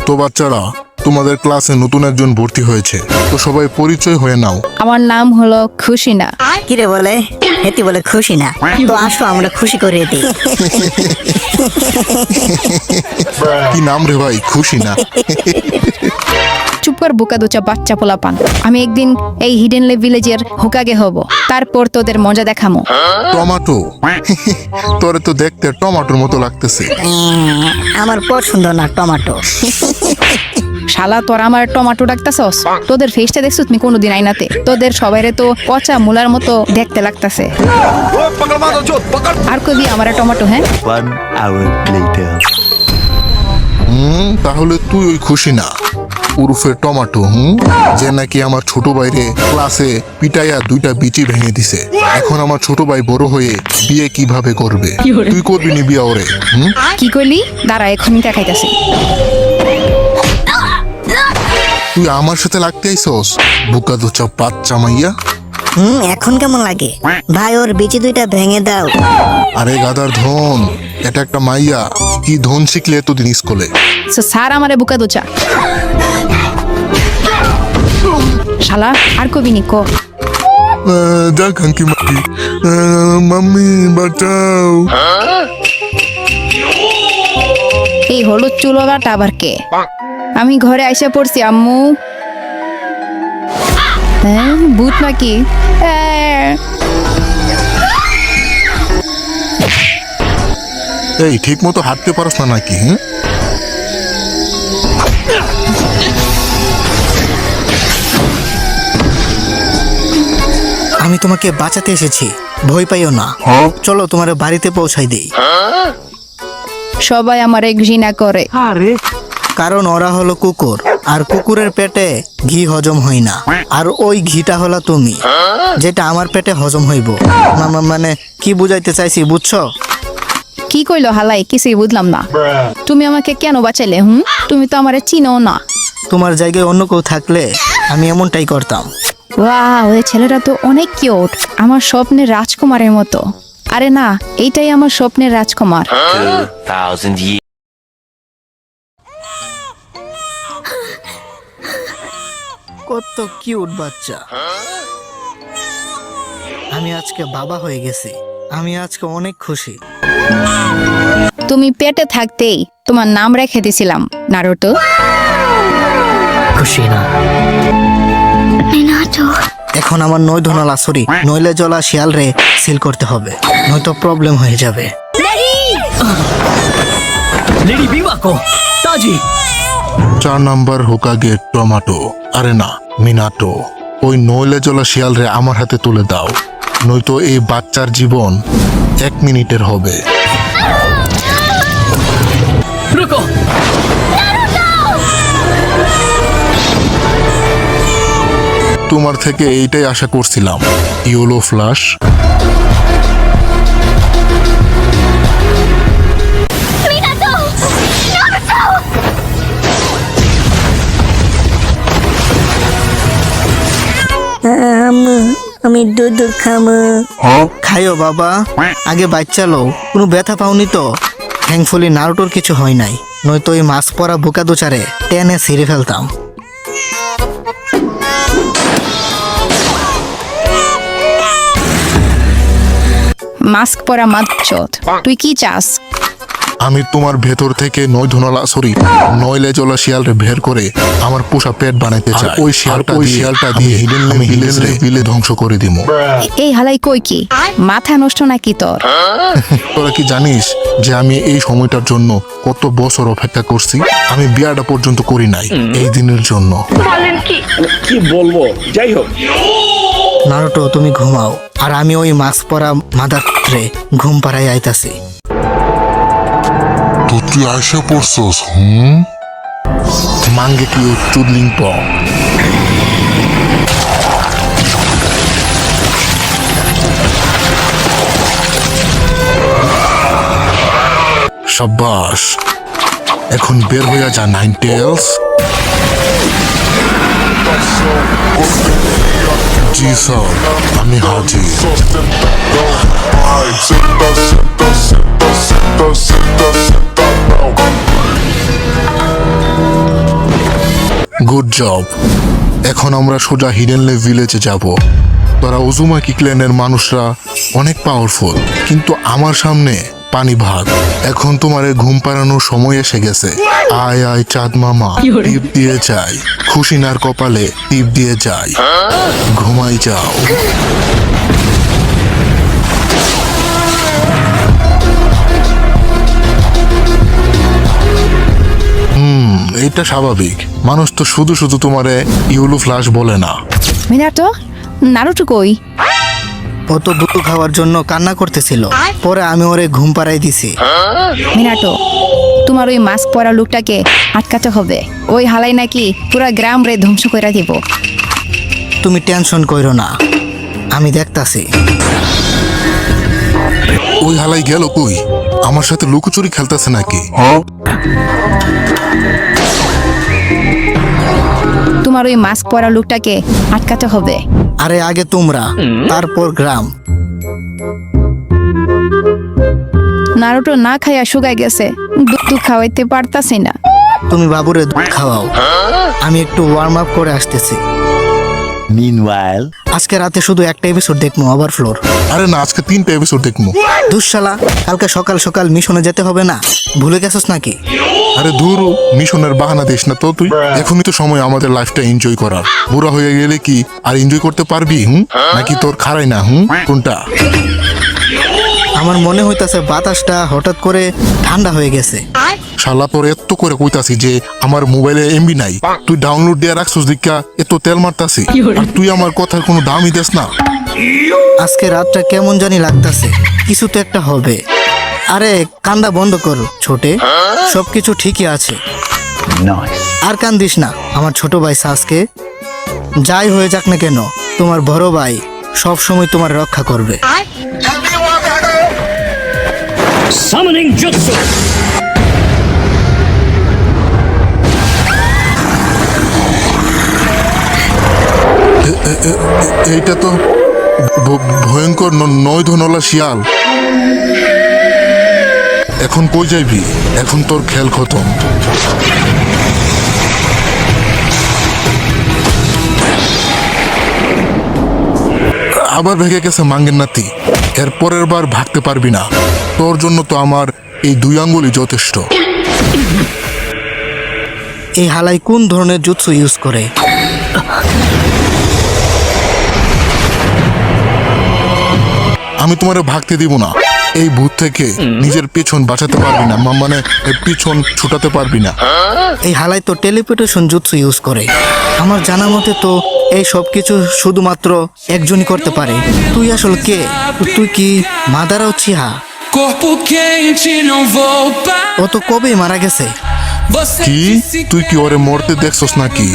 তো বাচ্চারা, তোমাদের ক্লাসে নতুন একজন ভর্তি হয়েছে, তো সবাই পরিচয় হয়ে নাও। আমার নাম হলো খুশিনা। কিরে বলে হেতি বলে খুশি না, তো আসো আমরা খুশি করে দিই। কি নাম রে ভাই? খুশি না? চুপ কর বোকা দোচা বাচ্চা পোলাপান। আমি একদিন এই হিডেনলে ভিলেজের হোকাগে হব, তারপর তোদের মজা দেখামো। টমাটো? তোরে তো দেখতে টমাটোর মতো লাগতেছে। আমার পছন্দ না টমাটো। শালা তোর আমার টমাটো ডাকতাছস? তোদের ফেসটা দেখছিস তুমি কোনোদিন আইনাতে? তোদের সবাইরে তো পচা মুলার মতো দেখতে লাগতাছে। আর কবি আমার টমাটো? হ্যাঁ, 1 hour later. তাহলে তুই ওই খুশি না উরুফে টমাটো, যে নাকি আমার ছোট ভাইরে ক্লাসে পিটাইয়া 2টা বিচি ভেঙে দিছে। এখন আমার ছোট ভাই বড় হয়ে বিয়ে কিভাবে করবে? তুই করবি নি বিয়া ওরে? কি কইলি? দাঁড়া এখনই দেখাইতাছি। তুই আমার সাথে লাগতে আইসস? বুকা দোচা বাচ্চা মাইয়া। এখন কেমন লাগে ভাই? ওর বিচি 2টা ভেঙে দাও। আরে গাদার ধন, এটা একটা মাইয়া। কি ধন শিখলে এতদিন স্কুলে? স্যার আমারে বোকা দোচা। শালা আর কবি নি ক। যা খাঙ্কি মাটি, মাম্মি বাঁচাও। এই হলুদ চুলওয়ালাটা আবার কে? আমি ঘরে আইসা পড়ছি আম্মু। হ্যাঁ, ভূত নাকি? এই ঠিক মতো হাঁটতে পারস না নাকি? আমি তোমাকে বাঁচাতে এসেছি, ভয় পাইও না। চলো তোমার বাড়িতে পৌঁছাই দেই। সবাই আমারে ঘৃণা করে। কারণ ওরা হলো কুকুর, আর কুকুরের পেটে ঘি হজম হয় না। আর ওই ঘিটা হলো তুমি, যেটা আমার পেটে হজম হইব। মানে কি বুঝাইতে চাইছি বুঝছো? কি কইলো হালাই? কিছুই বুঝলাম না। তুমি আমাকে কেন বাঁচাইলে? তুমি তো আমারে চিনো না। তোমার জায়গায় অন্য কেউ থাকলে আমি এমনটাই করতাম। ওয়াও, ওই ছেলেটা তো অনেক কিউট, আমার স্বপ্নের রাজকুমারের মতো। আরে না, এইটাই আমার স্বপ্নের রাজকুমার। 2000 years. কত কিউট বাচ্চা। আমি আজকে বাবা হয়ে গেছি। আমি আজকে অনেক খুশি। তুমি পেটে থাকতেই তোমার নাম রেখে দিয়েছিলাম নারুটো। খুশি না? এখন আমার নইলে জলা শিয়াল রে সিল করতে হবে, নয়তো প্রবলেম হয়ে যাবে। লেডি বিবাকো তাজি 4 নাম্বার হোকাগে টমাটো, আরে না মিনাটো। ওই নইলে জলা শিয়াল রে আমার হাতে তুলে দাও, নয়তো এই বাচ্চার জীবন 1 মিনিটের হবে। রুকো। তোমার থেকে এইটাই আশা করছিলাম, ইয়েলো ফ্লাশ। আমি দুধ খামো। খাইও বাবা, আগে বাচ্চা লো। কোনো ব্যথা পাওনি তো? থ্যাঙ্কফুলি নারুটোর কিছু হয় নাই, নয়তো ওই মাছ পরা বোকা দুচারে টেনে ছিঁড়ে ফেলতাম। মাস্ক পরা মাদচোদ, তুই কি চাস? আমি তোমার ভেতর থেকে নইলে জলা শিয়াল রে বের করে আমার পোষা পেট বানাইতে চাই। ওই শিয়ালটা দিয়ে হিডেন বিলে ধ্বংস করে দিমু। এই হালাই কই কি? মাথা নষ্ট নাকি তোর? তোরা কি জানিস যে আমি এই সময়টার জন্য কত বছর অপেক্ষা করছি? আমি বিয়াটা পর্যন্ত করি নাই এই দিনের জন্য। কি বলবো, যাই হোক। নারুটো তুমি ঘুমাও, আর আমি ওই মাছ পরা মাদাত্রে ঘুম পাড়াই আইতাছি। তো তুই আইসা পড়ছস? মাঙ্গে কি চুদলিং প। সাব্বাস, এখন বের হইয়া যা নাইন টেলস। জি স্যার, আমি হাজির। Good job. এখন আমরা সোজা হিডেনলে ভিলেজে যাব। তোরা উজুমাকি ক্ল্যানের মানুষরা অনেক পাওয়ারফুল, কিন্তু আমার সামনে পানি ভাত। এখন তোমার ঘুম পাড়ানোর সময় এসে গেছে। আয় আয় চাঁদ মামা, টিপ দিয়ে যাই। খুশিনার কপালে টিপ দিয়ে যাই। ঘুমাই যাও। এটা স্বাভাবিক। মানুষ তো শুধু শুধু তোমারে ইউলু ফ্লাশ বলে না। মিনাটো, নারুটো কই? ও তো দুধ খাওয়ার জন্য কান্না করতেছিল, পরে আমি ওরে ঘুম পাড়াই দিছি। মিনাটো, তোমার ওই মাস্ক পরা লোকটাকে আটকাতে হবে। ওই হালাই নাকি পুরা গ্রাম রে ধ্বংস করে দিব। তুমি টেনশন কইরো না, আমি দেখতাছি। ওই হালাই গেল কই? আমার সাথে লুকোচুরি খেলতেছে নাকি? তোমার ওই মাস্ক পরা লোকটাকে আটকাতে হবে। আরে আগে তোমরা, তারপর গ্রাম। নারুটো না খাইয়া শুকায় গেছে, দুধ খাওয়াইতে পারতাছি না। তুমি বাবুরে দুধ খাওয়াও, আমি একটু ওয়ার্ম আপ করে আসতেছি। Meanwhile, আজকে রাতে শুধু একটা এপিসোড দেখবো, ওভারফ্লোর। আরে না, আজকে 3টা এপিসোড দেখবো। দুঃশালা, কালকে সকাল সকাল মিশনে যেতে হবে না? ভুলে গেছস নাকি? আরে দূর, মিশনের বাহানা দিস না তো তুই। এখনই তো সময় আমাদের লাইফটা এনজয় করার। বুড়া হয়ে গেলে কি আর এনজয় করতে পারবি? নাকি তোর খারাই না? কোনটা? আমার মনে হইতাছে বাতাসটা হঠাৎ করে ঠান্ডা হয়ে গেছে। শালা তোর এত করে কইতাছি যে আমার মোবাইলে এমবি নাই, তুই ডাউনলোড দিয়ে রাখছিস দেখা এত তেল মারতাছি, আর তুই আমার কথার কোনো দামই দিস না। আজকে রাতটা কেমন জানি লাগতাছে, কিছু তো একটা হবে। আরে কান্দা বন্ধ করো ছোটে, সবকিছু ঠিকই আছে। nice. আর কান্দিস না আমার ছোট ভাই সাসকে। যাই হয়ে যাক না কেন, তোমার বড় ভাই সব সময় তোমার রক্ষা করবে। Summoning Jutsu! এইটা তো ভয়ঙ্কর নয়ধনলা শিয়াল। এখন কই যাইবি? এখন তোর খেল খতম। আবার ভেঙে গেছে মাঙ্গের নাতি। এর পরের বার ভাগতে পারবি না। তোর জন্য তো আমার এই 2 আঙ্গুলই যথেষ্ট। এই হালাই কোন ধরনের জুৎসু ইউজ করে? আমি তোমারে ভাগতে দিব না। এই ভূত থেকে নিজের পেছন বাঁচাতে পারবি না, মানে পিছন ছুটাতে পারবি না। এই হালাই তো টেলিপোর্টেশন জুৎসু ইউজ করে। আমার জানা মতে তো এই সব কিছু শুধুমাত্র একজনই করতে পারে। তুই আসলে কে? তুই কি Madara Uchiha? Corpo quente, não vou parar. ও তো কবেই মারা গেছে। Você কি disse তুই কি ওরে মরতে দেখছস নাকি?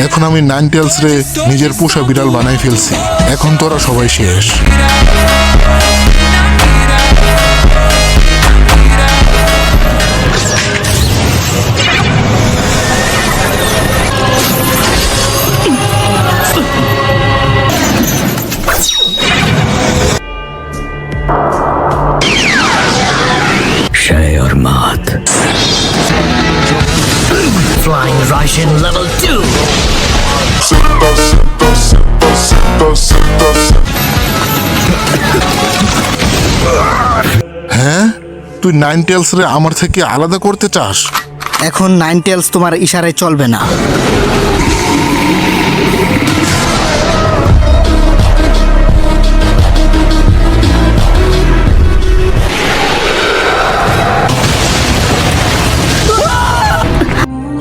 এখন আমি 9 টেলস রে নিজের পোষা বিড়াল বানাই ফেলছি। এখন তোরা সবাই শেষ। Shay or Mat. Flying Raijin level 2! হ্যাঁ, তুই 9 টেলস রে আমার থেকে আলাদা করতে চাস? এখন 9 টেলস তোমার ইশারায় চলবে না।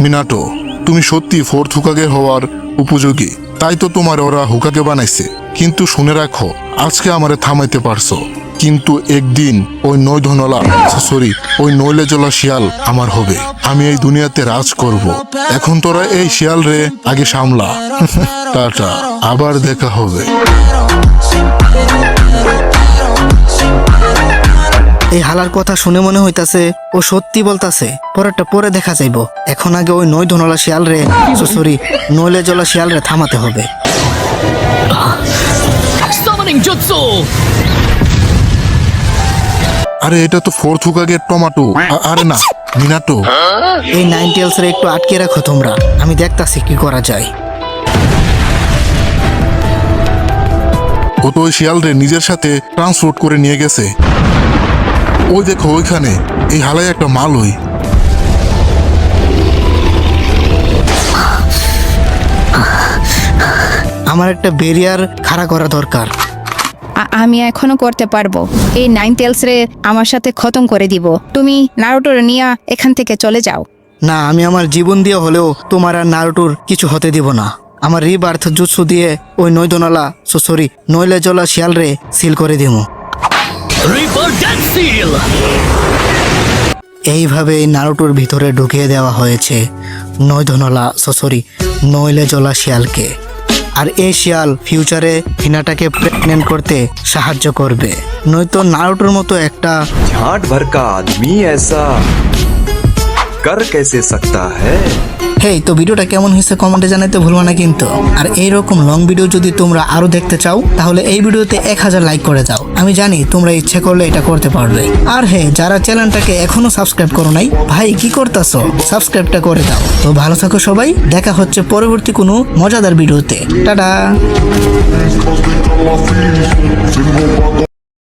মিনাটো, তুমি সত্যি 4th হুকাগে হওয়ার উপযোগী। তাই তো তোমার ওরা হুকাগে বানাইছে। কিন্তু শুনে রাখো, আজকে আমারে থামাইতে পারছো, কিন্তু একদিন ওই ওই নইলে জ্বলা শিয়াল আমার হবে। আমি এই দুনিয়াতে রাজ করব। এখন তোরা এই শিয়াল রে আগে সামলা। টাটা, আবার দেখা হবে। এই হালার কথা শুনে মনে হইতাছে ও সত্যি বলতাছে। পরেরটা পরে দেখা যাইব। এখন আগে ওই নয়ধনলা শিয়াল রে, নইলে জ্বলা শিয়াল রে থামাতে হবে। Summoning Jutsu! আরে এটা তো 4th হুকাগের টমাটো। আরে না, মিনাটো এই নাইনটেলস রে একটু আটকে রাখো তোমরা, আমি দেখতাছি কি করা যায়। ও তো ওই শিয়ালরে নিজের সাথে ট্রান্সপোর্ট করে নিয়ে গেছে। ওই দেখো ওইখানে এই হালায় একটা মালই। আমার একটা ব্যারিয়ার খাড়া করা দরকার। আমি এখনো করতে পারবো। এই নাইনটেলস রে আমার সাথে খতম করে দিব। তুমি নারুটোর নিয়ে এখান থেকে চলে যাও। না, আমি আমার জীবন দিয়ে হলেও তোমার আর নারুটোর কিছু হতে দিব না। আমার রিবার্থ জুৎসু দিয়ে ওই নইলে জলা শিয়াল রে সিল করে দিব। Reaper Death Seal! এইভাবে এই নারুটোর ভিতরে ঢুকিয়ে দেওয়া হয়েছে নইলে জলা শিয়ালকে। আর এই শিয়াল ফিউচারে হিনাটাকে প্রেগনেন্ট করতে সাহায্য করবে। নয়তো নারুটোর মতো একটা झाट भर का आदमी ऐसा कर कैसे सकता है। হেই, তো ভিডিওটা কেমন হয়েছে কমেন্টে জানাতে ভুলবো না কিন্তু। আর এইরকম লং ভিডিও যদি তোমরা আরো দেখতে চাও তাহলে এই ভিডিওতে 1000 লাইক করে দাও। আমি জানি তোমরা ইচ্ছে করলে এটা করতে পারবে। আর হ্যাঁ, যারা চ্যানেলটাকে এখনো সাবস্ক্রাইব করো নাই, ভাই কি করতেছো, সাবস্ক্রাইবটা করে দাও। তো ভালো থাকো সবাই, দেখা হচ্ছে পরবর্তী কোনো মজাদার ভিডিওতে। টাটা।